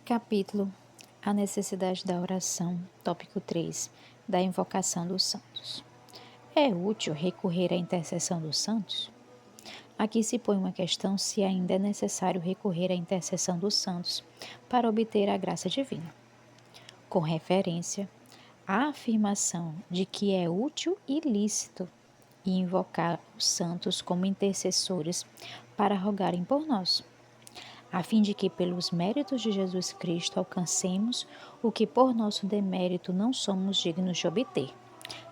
Capítulo A necessidade da oração, tópico 3, da invocação dos santos. É útil recorrer à intercessão dos santos? Aqui se põe uma questão se ainda é necessário recorrer à intercessão dos santos para obter a graça divina, com referência à afirmação de que é útil e lícito invocar os santos como intercessores para rogarem por nós, a fim de que, pelos méritos de Jesus Cristo, alcancemos o que por nosso demérito não somos dignos de obter.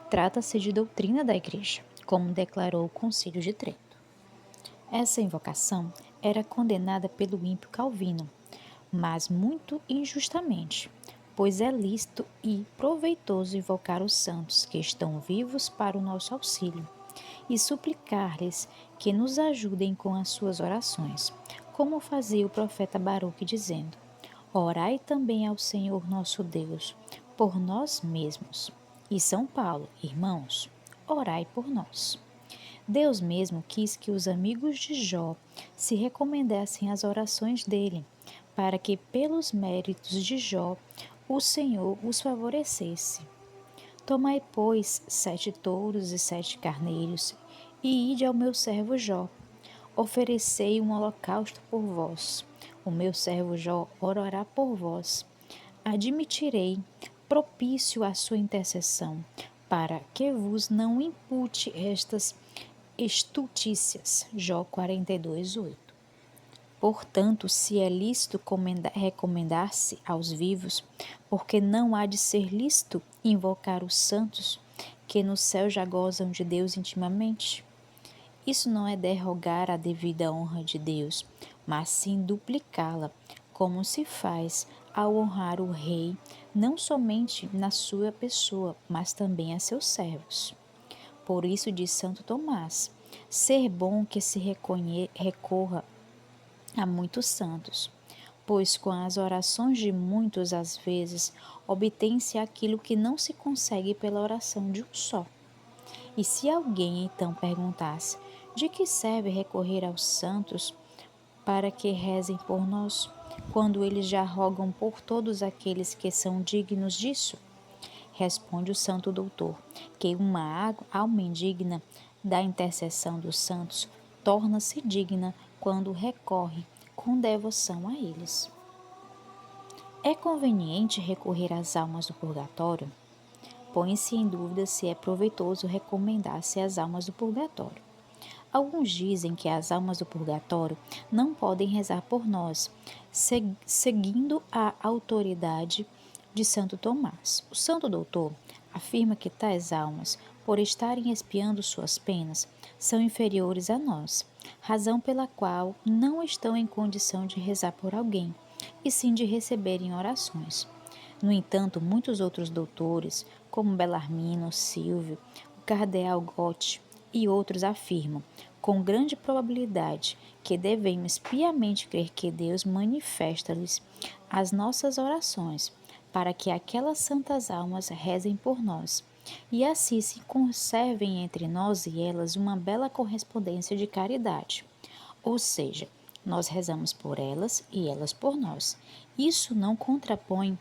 Trata-se de doutrina da Igreja, como declarou o Concílio de Trento. Essa invocação era condenada pelo ímpio Calvino, mas muito injustamente, pois é lícito e proveitoso invocar os santos que estão vivos para o nosso auxílio e suplicar-lhes que nos ajudem com as suas orações, como fazia o profeta Baruque, dizendo: Orai também ao Senhor nosso Deus, por nós mesmos. E São Paulo, irmãos, orai por nós. Deus mesmo quis que os amigos de Jó se recomendassem às orações dele, para que, pelos méritos de Jó, o Senhor os favorecesse. Tomai, pois, 7 touros e 7 carneiros, e ide ao meu servo Jó. Oferecei um holocausto por vós. O meu servo Jó orará por vós. Admitirei propício à sua intercessão, para que vos não impute estas estultícias. Jó 42:8. Portanto, se é lícito recomendar-se aos vivos, porque não há de ser lícito invocar os santos, que no céu já gozam de Deus intimamente? Isso não é derrogar a devida honra de Deus, mas sim duplicá-la, como se faz ao honrar o rei, não somente na sua pessoa, mas também a seus servos. Por isso diz Santo Tomás: ser bom que se recorra a muitos santos, pois com as orações de muitos às vezes obtém-se aquilo que não se consegue pela oração de um só. E se alguém então perguntasse: de que serve recorrer aos santos para que rezem por nós, quando eles já rogam por todos aqueles que são dignos disso? Responde o santo doutor, que uma alma indigna da intercessão dos santos torna-se digna quando recorre com devoção a eles. É conveniente recorrer às almas do purgatório? Põe-se em dúvida se é proveitoso recomendar-se às almas do purgatório. Alguns dizem que as almas do purgatório não podem rezar por nós, seguindo a autoridade de Santo Tomás. O santo doutor afirma que tais almas, por estarem expiando suas penas, são inferiores a nós, razão pela qual não estão em condição de rezar por alguém, e sim de receberem orações. No entanto, muitos outros doutores, como Bellarmino, Silvio, o cardeal Gotti e outros afirmam, com grande probabilidade, que devemos piamente crer que Deus manifesta-lhes as nossas orações, para que aquelas santas almas rezem por nós, e assim se conservem entre nós e elas uma bela correspondência de caridade. Ou seja, nós rezamos por elas e elas por nós. Isso não contrapõe,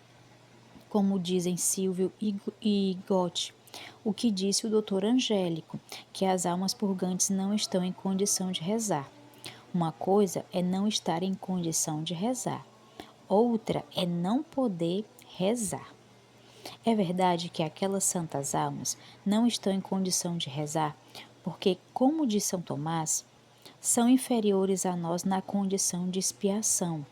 como dizem Silvio e Gotti, o que disse o doutor Angélico, que as almas purgantes não estão em condição de rezar. Uma coisa é não estar em condição de rezar, outra é não poder rezar. É verdade que aquelas santas almas não estão em condição de rezar, porque, como diz São Tomás, são inferiores a nós na condição de expiação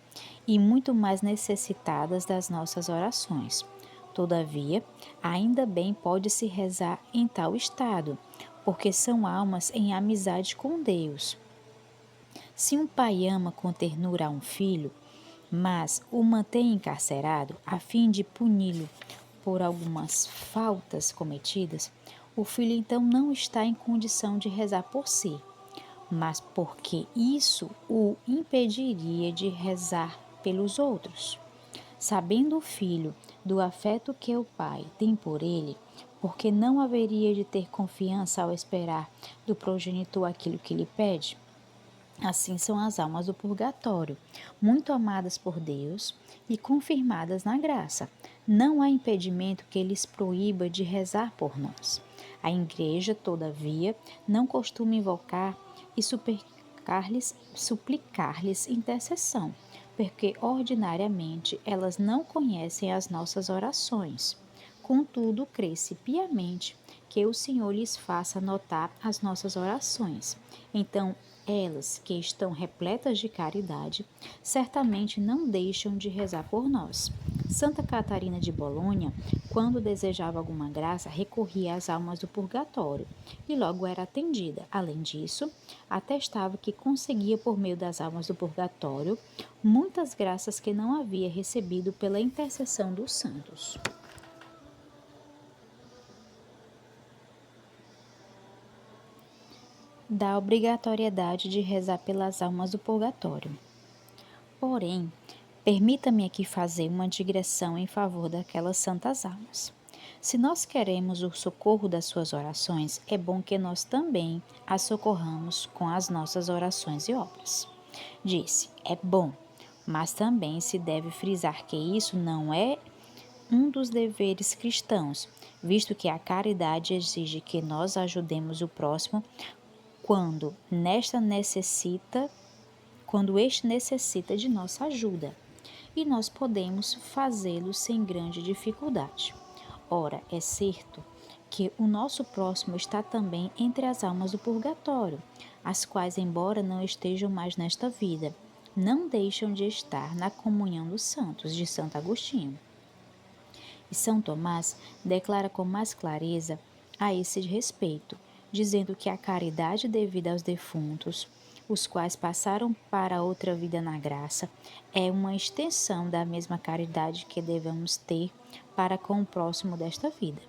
e muito mais necessitadas das nossas orações. Todavia, ainda bem pode-se rezar em tal estado, porque são almas em amizade com Deus. Se um pai ama com ternura a um filho, mas o mantém encarcerado a fim de puni-lo por algumas faltas cometidas, o filho então não está em condição de rezar por si, mas porque isso o impediria de rezar pelos outros. Sabendo o filho do afeto que o pai tem por ele, porque não haveria de ter confiança ao esperar do progenitor aquilo que lhe pede? Assim são as almas do purgatório, muito amadas por Deus e confirmadas na graça. Não há impedimento que lhes proíba de rezar por nós. A igreja, todavia, não costuma invocar e suplicar-lhes intercessão, porque ordinariamente elas não conhecem as nossas orações. Contudo, crê-se piamente que o Senhor lhes faça notar as nossas orações. Então, elas, que estão repletas de caridade, certamente não deixam de rezar por nós. Santa Catarina de Bolonha, quando desejava alguma graça, recorria às almas do purgatório e logo era atendida. Além disso, atestava que conseguia, por meio das almas do purgatório, muitas graças que não havia recebido pela intercessão dos santos. Da obrigatoriedade de rezar pelas almas do purgatório. Porém, permita-me aqui fazer uma digressão em favor daquelas santas almas. Se nós queremos o socorro das suas orações, é bom que nós também as socorramos com as nossas orações e obras. Disse, é bom, mas também se deve frisar que isso não é um dos deveres cristãos, visto que a caridade exige que nós ajudemos o próximo quando este necessita de nossa ajuda, e nós podemos fazê-lo sem grande dificuldade. Ora, é certo que o nosso próximo está também entre as almas do purgatório, as quais, embora não estejam mais nesta vida, não deixam de estar na comunhão dos santos, de Santo Agostinho. E São Tomás declara com mais clareza a esse respeito, dizendo que a caridade devida aos defuntos, os quais passaram para outra vida na graça, é uma extensão da mesma caridade que devemos ter para com o próximo desta vida.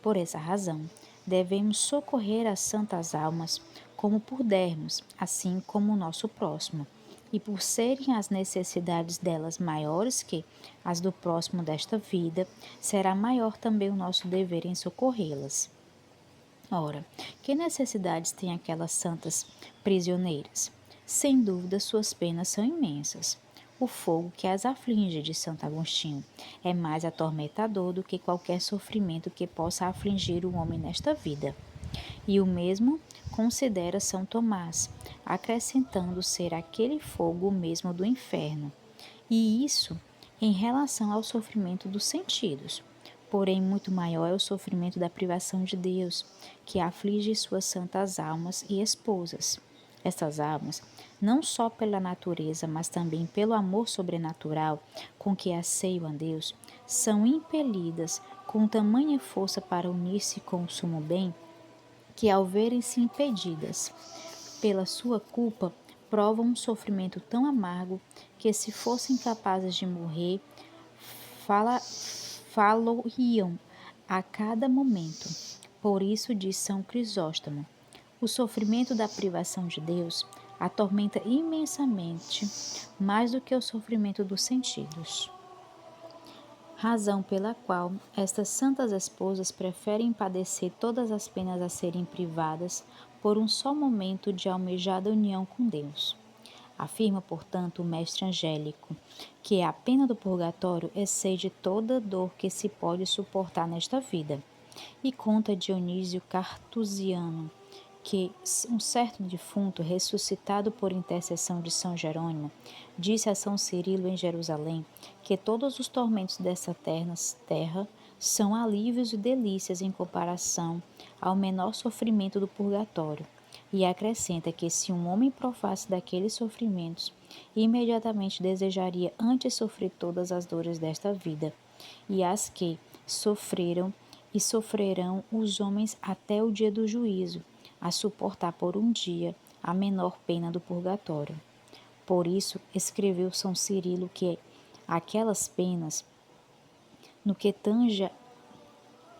Por essa razão, devemos socorrer as santas almas como pudermos, assim como o nosso próximo, e por serem as necessidades delas maiores que as do próximo desta vida, será maior também o nosso dever em socorrê-las. Ora, que necessidades têm aquelas santas prisioneiras? Sem dúvida, suas penas são imensas. O fogo que as aflige, de Santo Agostinho, é mais atormentador do que qualquer sofrimento que possa afligir o homem nesta vida. E o mesmo considera São Tomás, acrescentando ser aquele fogo o mesmo do inferno. E isso em relação ao sofrimento dos sentidos. Porém, muito maior é o sofrimento da privação de Deus, que aflige suas santas almas e esposas. Estas almas, não só pela natureza, mas também pelo amor sobrenatural com que asseiam a Deus, são impelidas com tamanha força para unir-se com o sumo bem, que ao verem-se impedidas pela sua culpa, provam um sofrimento tão amargo que, se fossem capazes de morrer, faloriam a cada momento. Por isso diz São Crisóstomo, o sofrimento da privação de Deus atormenta imensamente mais do que o sofrimento dos sentidos. Razão pela qual estas santas esposas preferem padecer todas as penas a serem privadas por um só momento de almejada união com Deus. Afirma, portanto, o mestre angélico, que a pena do purgatório excede toda dor que se pode suportar nesta vida. E conta Dionísio Cartusiano que um certo defunto, ressuscitado por intercessão de São Jerônimo, disse a São Cirilo em Jerusalém que todos os tormentos dessa terra são alívios e delícias em comparação ao menor sofrimento do purgatório, e acrescenta que se um homem provasse daqueles sofrimentos, imediatamente desejaria antes sofrer todas as dores desta vida, e as que sofreram e sofrerão os homens até o dia do juízo, a suportar por um dia a menor pena do purgatório. Por isso, escreveu São Cirilo que aquelas penas, no que tange a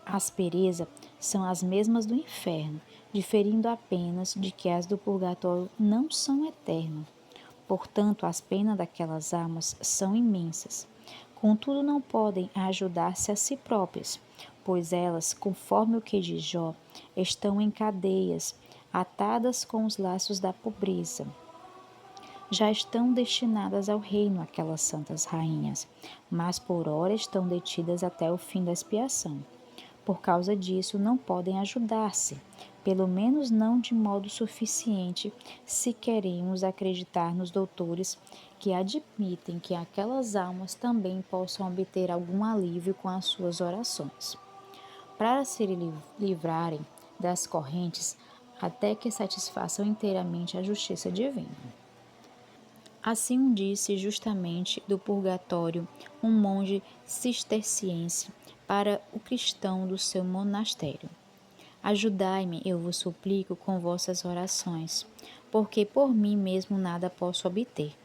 aspereza, são as mesmas do inferno, diferindo apenas de que as do purgatório não são eternas. Portanto, as penas daquelas almas são imensas. Contudo, não podem ajudar-se a si próprias, pois elas, conforme o que diz Jó, estão em cadeias, atadas com os laços da pobreza. já estão destinadas ao reino aquelas santas rainhas, mas por ora estão detidas até o fim da expiação. Por causa disso, não podem ajudar-se, pelo menos não de modo suficiente, se queremos acreditar nos doutores que admitem que aquelas almas também possam obter algum alívio com as suas orações, para se livrarem das correntes até que satisfaçam inteiramente a justiça divina. Assim disse justamente do purgatório um monge cisterciense para o cristão do seu monastério. Ajudai-me, eu vos suplico, com vossas orações, porque por mim mesmo nada posso obter.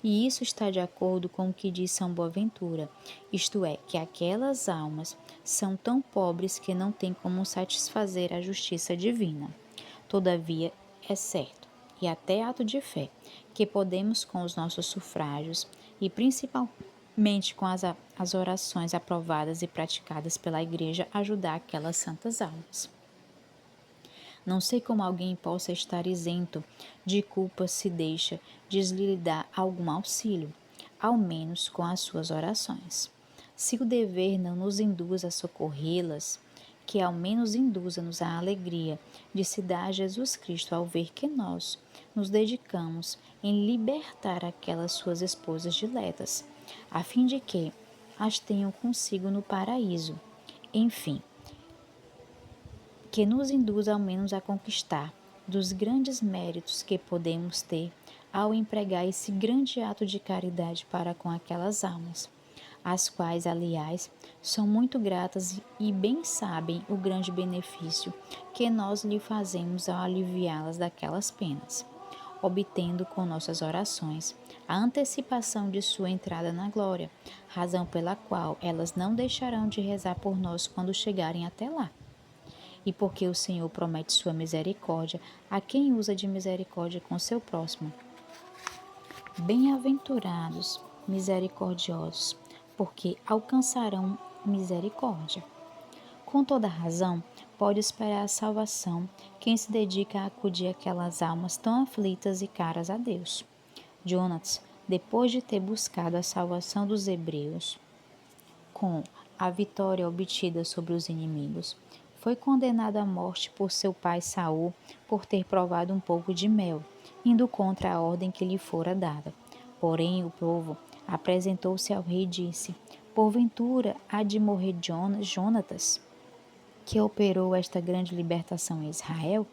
E isso está de acordo com o que diz São Boaventura, isto é, que aquelas almas são tão pobres que não têm como satisfazer a justiça divina. Todavia, é certo, e até ato de fé, que podemos com os nossos sufrágios e principalmente com as orações aprovadas e praticadas pela Igreja ajudar aquelas santas almas. Não sei como alguém possa estar isento de culpa se deixa lhe dar algum auxílio, ao menos com as suas orações. Se o dever não nos induz a socorrê-las, que ao menos induza-nos a alegria de se dar a Jesus Cristo ao ver que nós nos dedicamos em libertar aquelas suas esposas diletas, a fim de que as tenham consigo no paraíso. Enfim, que nos induz ao menos a conquistar dos grandes méritos que podemos ter ao empregar esse grande ato de caridade para com aquelas almas, as quais, aliás, são muito gratas e bem sabem o grande benefício que nós lhe fazemos ao aliviá-las daquelas penas, obtendo com nossas orações a antecipação de sua entrada na glória, razão pela qual elas não deixarão de rezar por nós quando chegarem até lá. E porque o Senhor promete sua misericórdia a quem usa de misericórdia com seu próximo. Bem-aventurados, misericordiosos, porque alcançarão misericórdia. Com toda razão, pode esperar a salvação quem se dedica a acudir aquelas almas tão aflitas e caras a Deus. Jonatas, depois de ter buscado a salvação dos hebreus, com a vitória obtida sobre os inimigos, foi condenado à morte por seu pai Saul por ter provado um pouco de mel, indo contra a ordem que lhe fora dada. Porém, o povo apresentou-se ao rei e disse: porventura há de morrer Jonatas, que operou esta grande libertação em Israel?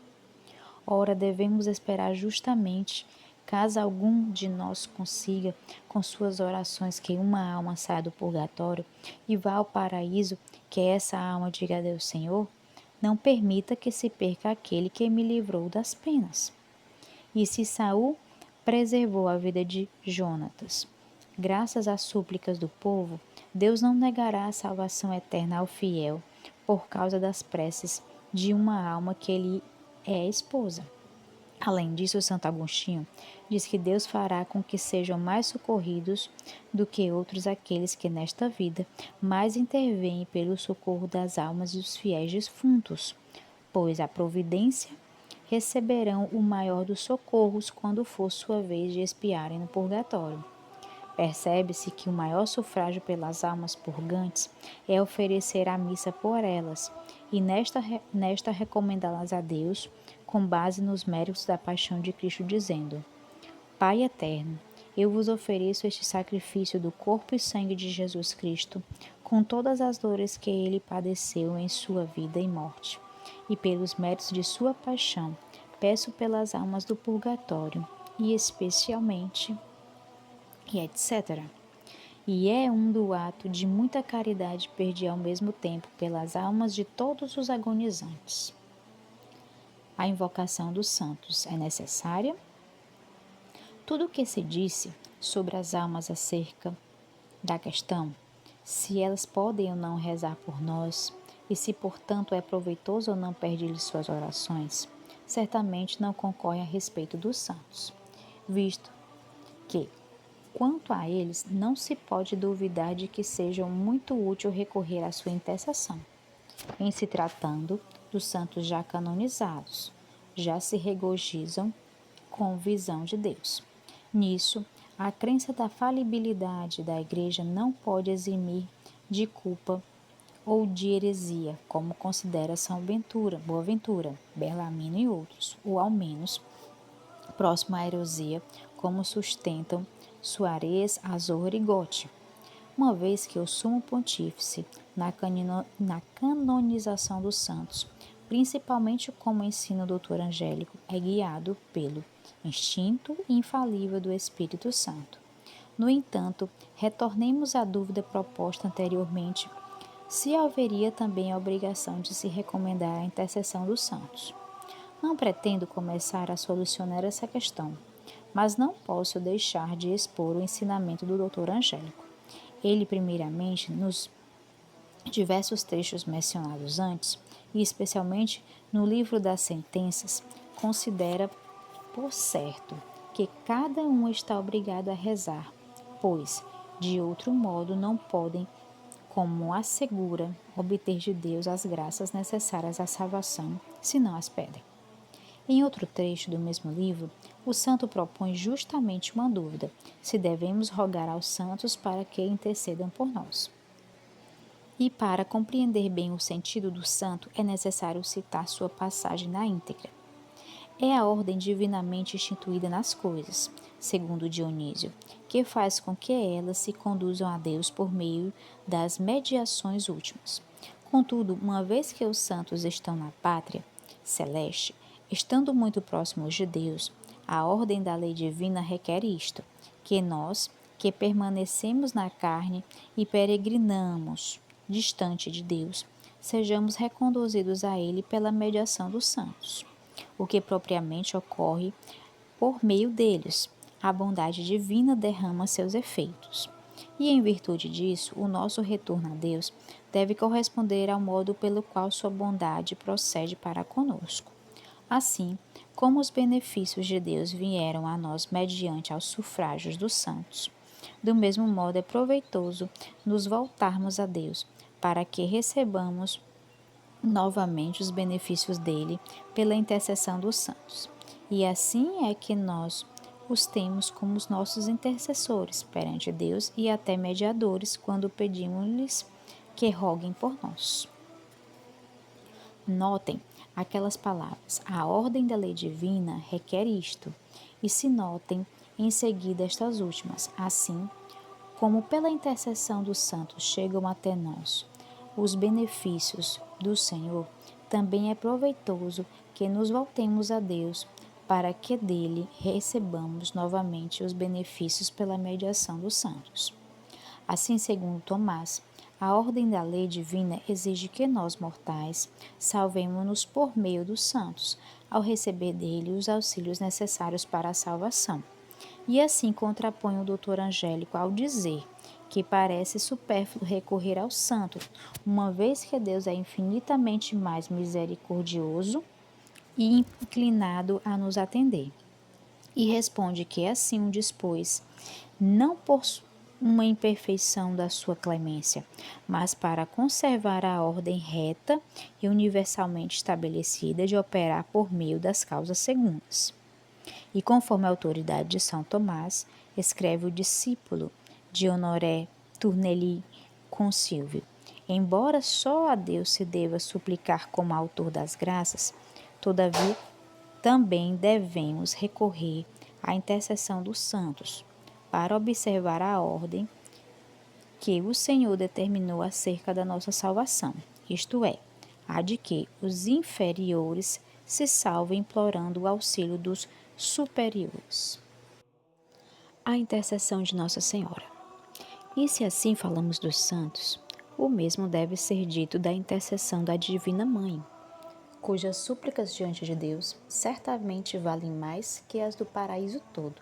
Ora, devemos esperar justamente, caso algum de nós consiga, com suas orações, que uma alma saia do purgatório e vá ao paraíso, que essa alma diga a Deus: Senhor, não permita que se perca aquele que me livrou das penas. E se Saul preservou a vida de Jonatas, graças às súplicas do povo, Deus não negará a salvação eterna ao fiel por causa das preces de uma alma que lhe é esposa. Além disso, Santo Agostinho diz que Deus fará com que sejam mais socorridos do que outros aqueles que nesta vida mais intervêm pelo socorro das almas dos fiéis defuntos, pois a providência receberão o maior dos socorros quando for sua vez de expiarem no purgatório. Percebe-se que o maior sufrágio pelas almas purgantes é oferecer a missa por elas e nesta recomendá-las a Deus com base nos méritos da paixão de Cristo, dizendo: Pai eterno, eu vos ofereço este sacrifício do corpo e sangue de Jesus Cristo, com todas as dores que ele padeceu em sua vida e morte, e pelos méritos de sua paixão, peço pelas almas do purgatório, e especialmente, e etc. E é um do ato de muita caridade pedir ao mesmo tempo pelas almas de todos os agonizantes. A invocação dos santos é necessária? Tudo o que se disse sobre as almas acerca da questão, se elas podem ou não rezar por nós, e se, portanto, é proveitoso ou não pedir-lhes suas orações, certamente não concorre a respeito dos santos, visto que, quanto a eles, não se pode duvidar de que seja muito útil recorrer à sua intercessão. Em se tratando dos santos já canonizados, já se regozijam com visão de Deus. Nisso, a crença da falibilidade da Igreja não pode eximir de culpa ou de heresia, como considera São Boaventura, Bellarmino e outros, ou ao menos próximo à heresia, como sustentam Suarez, Azor e Gotti, uma vez que o Sumo Pontífice, na canonização dos santos, principalmente como ensina o doutor Angélico, é guiado pelo instinto infalível do Espírito Santo. No entanto, retornemos à dúvida proposta anteriormente, se haveria também a obrigação de se recomendar a intercessão dos santos. Não pretendo começar a solucionar essa questão, mas não posso deixar de expor o ensinamento do doutor Angélico. Ele, primeiramente, nos diversos trechos mencionados antes, e especialmente no livro das sentenças, considera por certo que cada um está obrigado a rezar, pois, de outro modo, não podem, como assegura, obter de Deus as graças necessárias à salvação, se não as pedem. Em outro trecho do mesmo livro, o santo propõe justamente uma dúvida: se devemos rogar aos santos para que intercedam por nós. E para compreender bem o sentido do santo, é necessário citar sua passagem na íntegra. É a ordem divinamente instituída nas coisas, segundo Dionísio, que faz com que elas se conduzam a Deus por meio das mediações últimas. Contudo, uma vez que os santos estão na pátria celeste, estando muito próximos de Deus, a ordem da lei divina requer isto, que nós, que permanecemos na carne e peregrinamos distante de Deus, sejamos reconduzidos a Ele pela mediação dos santos, o que propriamente ocorre por meio deles. A bondade divina derrama seus efeitos. E em virtude disso, o nosso retorno a Deus deve corresponder ao modo pelo qual sua bondade procede para conosco. Assim, como os benefícios de Deus vieram a nós mediante aos sufrágios dos santos, do mesmo modo é proveitoso nos voltarmos a Deus, para que recebamos novamente os benefícios dele pela intercessão dos santos. E assim é que nós os temos como os nossos intercessores perante Deus e até mediadores quando pedimos-lhes que roguem por nós. Notem aquelas palavras: a ordem da lei divina requer isto, e se notem em seguida estas últimas, assim como pela intercessão dos santos chegam até nós os benefícios do Senhor, também é proveitoso que nos voltemos a Deus para que dele recebamos novamente os benefícios pela mediação dos santos. Assim, segundo Tomás, a ordem da lei divina exige que nós, mortais, salvemo-nos por meio dos santos, ao receber dele os auxílios necessários para a salvação. E assim contrapõe o doutor Angélico ao dizer que parece supérfluo recorrer ao santo, uma vez que Deus é infinitamente mais misericordioso e inclinado a nos atender. E responde que assim o dispôs, não por uma imperfeição da sua clemência, mas para conservar a ordem reta e universalmente estabelecida de operar por meio das causas segundas. E conforme a autoridade de São Tomás, escreve o discípulo de Honoré Tournelly Consilvio: embora só a Deus se deva suplicar como autor das graças, todavia também devemos recorrer à intercessão dos santos, para observar a ordem que o Senhor determinou acerca da nossa salvação, isto é, a de que os inferiores se salvem implorando o auxílio dos superiores. A intercessão de Nossa Senhora. E se assim falamos dos santos, o mesmo deve ser dito da intercessão da Divina Mãe, cujas súplicas diante de Deus certamente valem mais que as do paraíso todo.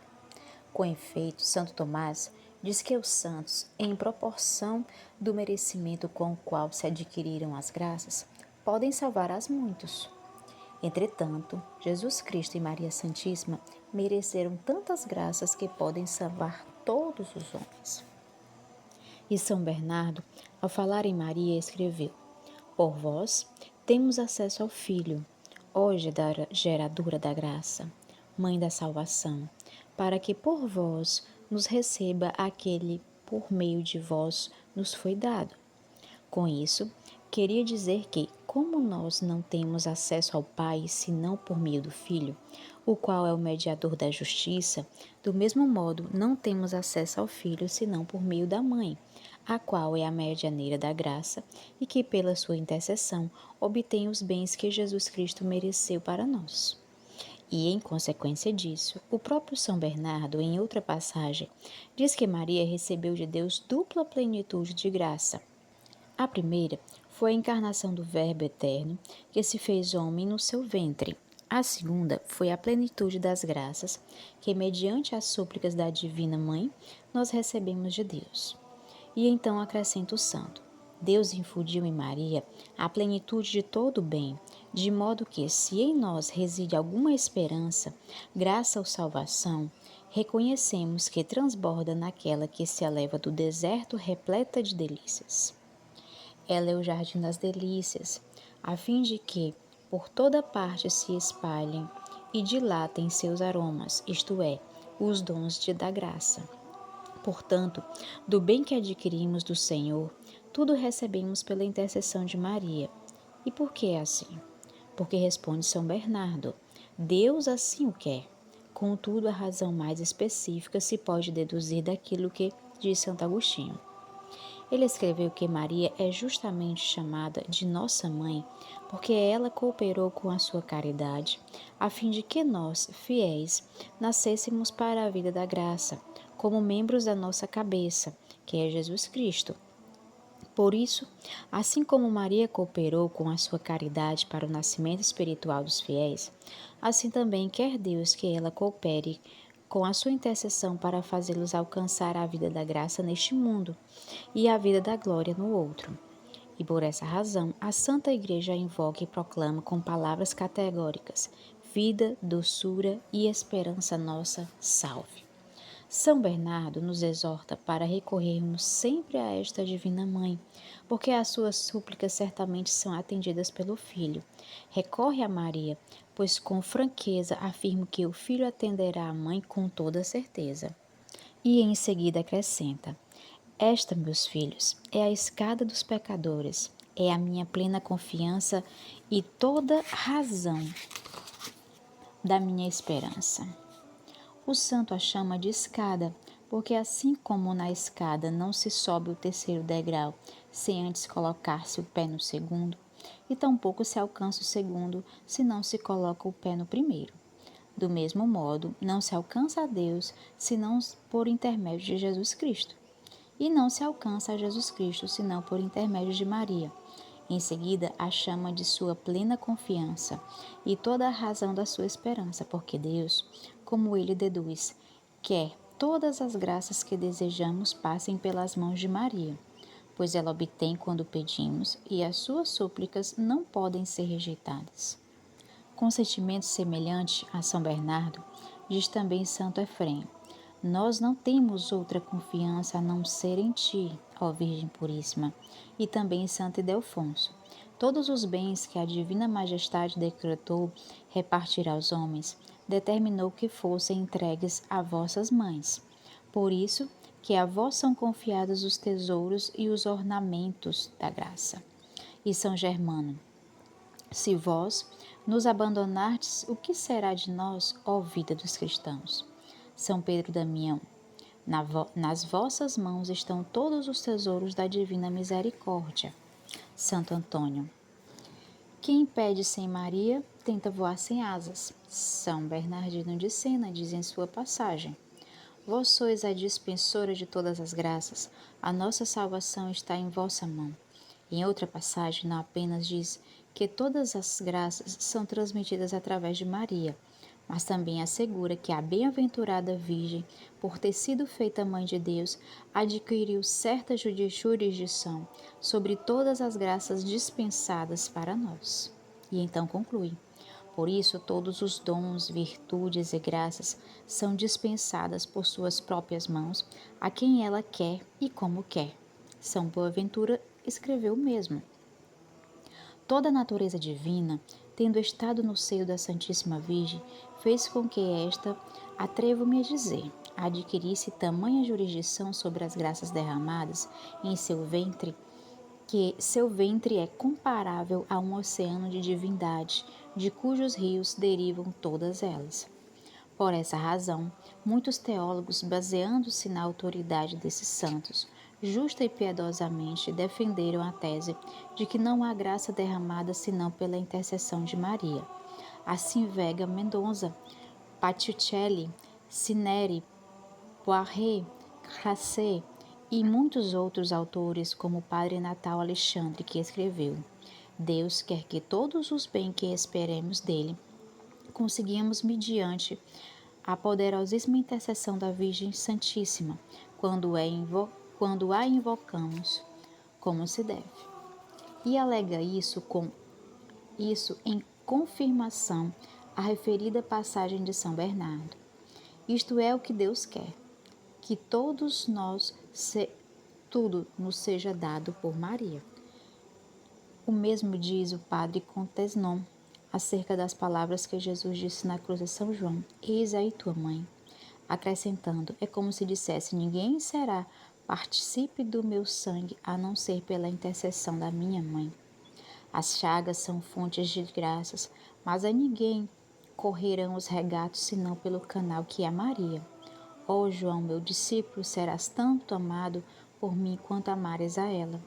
Com efeito, Santo Tomás diz que os santos, em proporção do merecimento com o qual se adquiriram as graças, podem salvar as muitos. Entretanto, Jesus Cristo e Maria Santíssima mereceram tantas graças que podem salvar todos os homens. E São Bernardo, ao falar em Maria, escreveu: por vós temos acesso ao Filho, ó geradora da graça, Mãe da salvação, para que por vós nos receba aquele por meio de vós nos foi dado. Com isso, queria dizer que, como nós não temos acesso ao Pai senão por meio do Filho, o qual é o mediador da justiça, do mesmo modo não temos acesso ao Filho senão por meio da Mãe, a qual é a medianeira da graça e que, pela sua intercessão, obtém os bens que Jesus Cristo mereceu para nós. E, em consequência disso, o próprio São Bernardo, em outra passagem, diz que Maria recebeu de Deus dupla plenitude de graça. A primeira foi a encarnação do Verbo eterno, que se fez homem no seu ventre. A segunda foi a plenitude das graças, que, mediante as súplicas da Divina Mãe, nós recebemos de Deus. E então acrescenta o santo: Deus infundiu em Maria a plenitude de todo o bem, de modo que, se em nós reside alguma esperança, graça ou salvação, reconhecemos que transborda naquela que se eleva do deserto repleta de delícias. Ela é o jardim das delícias, a fim de que por toda parte se espalhem e dilatem seus aromas, isto é, os dons da graça. Portanto, do bem que adquirimos do Senhor, tudo recebemos pela intercessão de Maria. E por que é assim? Porque responde São Bernardo: Deus assim o quer. Contudo, a razão mais específica se pode deduzir daquilo que diz Santo Agostinho. Ele escreveu que Maria é justamente chamada de Nossa Mãe porque ela cooperou com a sua caridade, a fim de que nós, fiéis, nascêssemos para a vida da graça, como membros da nossa cabeça, que é Jesus Cristo. Por isso, assim como Maria cooperou com a sua caridade para o nascimento espiritual dos fiéis, assim também quer Deus que ela coopere com a sua intercessão para fazê-los alcançar a vida da graça neste mundo e a vida da glória no outro. E por essa razão, a Santa Igreja invoca e proclama com palavras categóricas: vida, doçura e esperança nossa, salve. São Bernardo nos exorta para recorrermos sempre a esta Divina Mãe, porque as suas súplicas certamente são atendidas pelo Filho. Recorre a Maria, pois com franqueza afirmo que o Filho atenderá a Mãe com toda certeza. E em seguida acrescenta: esta, meus filhos, é a escada dos pecadores, é a minha plena confiança e toda razão da minha esperança. O santo a chama de escada, porque assim como na escada não se sobe o terceiro degrau sem antes colocar-se o pé no segundo, e tampouco se alcança o segundo se não se coloca o pé no primeiro. Do mesmo modo, não se alcança a Deus senão por intermédio de Jesus Cristo. E não se alcança a Jesus Cristo senão por intermédio de Maria. Em seguida, a chama de sua plena confiança e toda a razão da sua esperança, porque Deus, como ele deduz, quer todas as graças que desejamos passem pelas mãos de Maria, pois ela obtém quando pedimos e as suas súplicas não podem ser rejeitadas. Com sentimento semelhante a São Bernardo, diz também Santo Efrém: nós não temos outra confiança a não ser em ti, ó Virgem Puríssima, e também Santo Ildefonso. Todos os bens que a Divina Majestade decretou repartir aos homens, determinou que fossem entregues a vossas mães. Por isso que a vós são confiados os tesouros e os ornamentos da graça. E São Germano: se vós nos abandonardes, o que será de nós, ó vida dos cristãos? São Pedro Damião: nas vossas mãos estão todos os tesouros da divina misericórdia. Santo Antônio: quem pede sem Maria, tenta voar sem asas. São Bernardino de Sena diz em sua passagem: vós sois a dispensora de todas as graças, a nossa salvação está em vossa mão. Em outra passagem, não apenas diz que todas as graças são transmitidas através de Maria, mas também assegura que a bem-aventurada Virgem, por ter sido feita Mãe de Deus, adquiriu certa jurisdição sobre todas as graças dispensadas para nós. E então conclui: por isso, todos os dons, virtudes e graças são dispensadas por suas próprias mãos a quem ela quer e como quer. São Boaventura escreveu o mesmo. Toda a natureza divina, tendo estado no seio da Santíssima Virgem, fez com que esta Atrevo-me a dizer, adquirisse tamanha jurisdição sobre as graças derramadas em seu ventre, que seu ventre é comparável a um oceano de divindade, de cujos rios derivam todas elas. Por essa razão, muitos teólogos, baseando-se na autoridade desses santos, justa e piedosamente defenderam a tese de que não há graça derramada senão pela intercessão de Maria. Assim Vega Mendonça, Patricelli, Cineri, Poiré, Crasset e muitos outros autores, como o padre Natal Alexandre, que escreveu: Deus quer que todos os bens que esperemos dele conseguimos mediante a poderosíssima intercessão da Virgem Santíssima, quando a invocamos como se deve. E alega isso em confirmação à referida passagem de São Bernardo. Isto é o que Deus quer, que todos nós tudo nos seja dado por Maria. O mesmo diz o padre Contesnon acerca das palavras que Jesus disse na cruz de São João: Eis aí tua mãe. Acrescentando, é como se dissesse: ninguém será partícipe do meu sangue a não ser pela intercessão da minha mãe. As chagas são fontes de graças, mas a ninguém correrão os regatos senão pelo canal que é Maria. Ó João, meu discípulo, serás tanto amado por mim quanto amares a ela.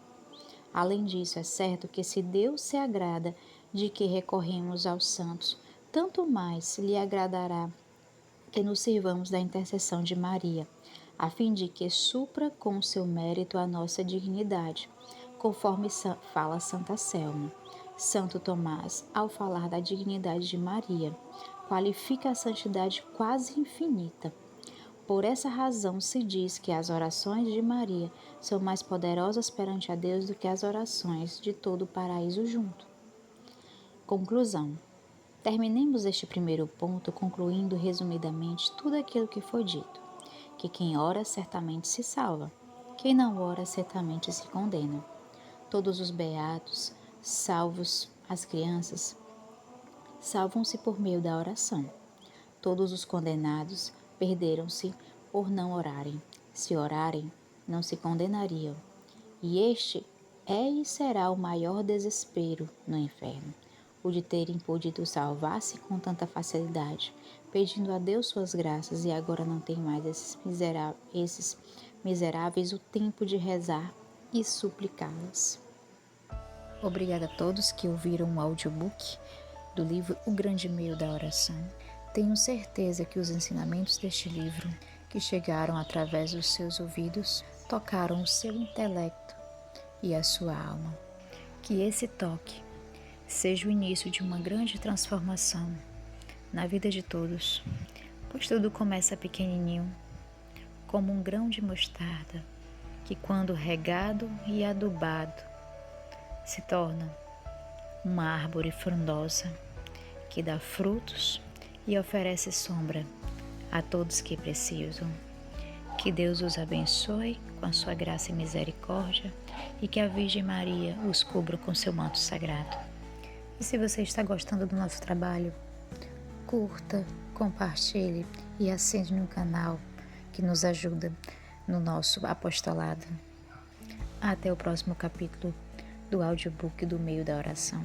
Além disso, é certo que se Deus se agrada de que recorremos aos santos, tanto mais lhe agradará que nos sirvamos da intercessão de Maria, a fim de que supra com seu mérito a nossa dignidade, conforme fala Santa Selma. Santo Tomás, ao falar da dignidade de Maria, qualifica a santidade quase infinita. Por essa razão se diz que as orações de Maria são mais poderosas perante a Deus do que as orações de todo o paraíso junto. Conclusão. Terminemos este primeiro ponto concluindo resumidamente tudo aquilo que foi dito, que quem ora certamente se salva, quem não ora certamente se condena. Todos os beatos, salvos as crianças, salvam-se por meio da oração. Todos os condenados perderam-se por não orarem. Se orarem, não se condenariam. E este é e será o maior desespero no inferno, o de terem podido salvar-se com tanta facilidade, pedindo a Deus suas graças, e agora não tem mais esses miseráveis o tempo de rezar e suplicá-las. Obrigada a todos que ouviram o audiobook do livro O Grande Meio da Oração. Tenho certeza que os ensinamentos deste livro, que chegaram através dos seus ouvidos, tocaram o seu intelecto e a sua alma. Que esse toque seja o início de uma grande transformação na vida de todos, pois tudo começa pequenininho, como um grão de mostarda, que quando regado e adubado, se torna uma árvore frondosa, que dá frutos e oferece sombra a todos que precisam. Que Deus os abençoe com a sua graça e misericórdia e que a Virgem Maria os cubra com seu manto sagrado. E se você está gostando do nosso trabalho, curta, compartilhe e assine no canal, que nos ajuda no nosso apostolado. Até o próximo capítulo do audiobook do Meio da Oração.